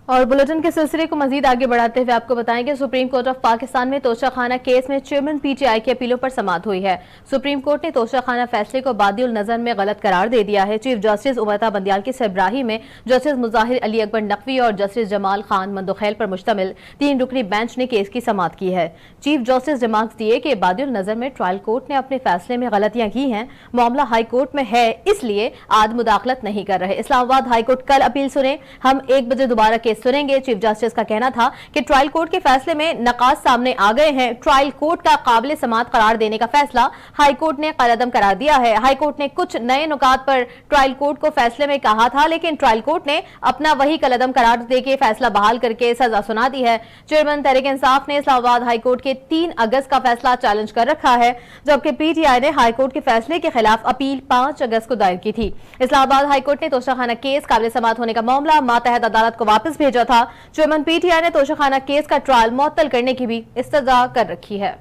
اور بلیٹن کے سلسلے کو مزید آگے بڑھاتے ہوئے آپ کو بتائیں کہ سپریم کورٹ آف پاکستان میں توشہ خانہ کیس میں چیئرمین پی ٹی آئی کی اپیلوں پر سماعت ہوئی ہے۔ سپریم کورٹ نے توشہ خانہ فیصلے کو بادی النظر میں غلط قرار دے دیا ہے۔ چیف جسٹس امرتا بندیال کی سربراہی میں جسٹس مظاہر علی اکبر نقوی اور جسٹس جمال خان مندوخیل پر مشتمل 3 رکنی بینچ نے کیس کی سماعت کی ہے۔ چیف جسٹس ریمارکس دیے کہ بادی النظر میں ٹرائل کورٹ نے اپنے فیصلے میں غلطیاں کی ہیں، معاملہ ہائی کورٹ میں ہے، اس لیے آج مداخلت نہیں کر رہے۔ اسلام آباد ہائی کورٹ کل اپیل سنے، ہم 1 بجے دوبارہ کیس سنیں گے۔ چیف جسٹس کا کہنا تھا کہ ٹرائل کورٹ کے فیصلے میں نقاص سامنے آ گئے ہیں، ٹرائل کورٹ کا قابل سماعت قرار دینے کا فیصلہ ہائی کورٹ نے قلعدم قرار دیا ہے۔ ہائی کورٹ نے کچھ نئے نکات پر ٹرائل کورٹ کو فیصلے میں کہا تھا، لیکن ٹرائل کورٹ نے اپنا وہی قلعدم قرار دے کے فیصلہ بحال کر کے سزا سنا دی ہے۔ چیئرمین تحریک انصاف نے اسلام آباد ہائی کورٹ کے 3 اگست کا فیصلہ چیلنج کر رکھا ہے، جبکہ پی ٹی آئی نے ہائی کورٹ کے فیصلے کے خلاف اپیل 5 اگست کو دائر کی تھی۔ اسلام آباد ہائی کورٹ نے توشہ خانہ کیس قابل سماعت ہونے کا معاملہ ماتحت عدالت کو واپس بھیجا تھا۔ چیئرمین پی ٹی آئی نے توشہ خانہ کیس کا ٹرائل معطل کرنے کی بھی استدعا کر رکھی ہے۔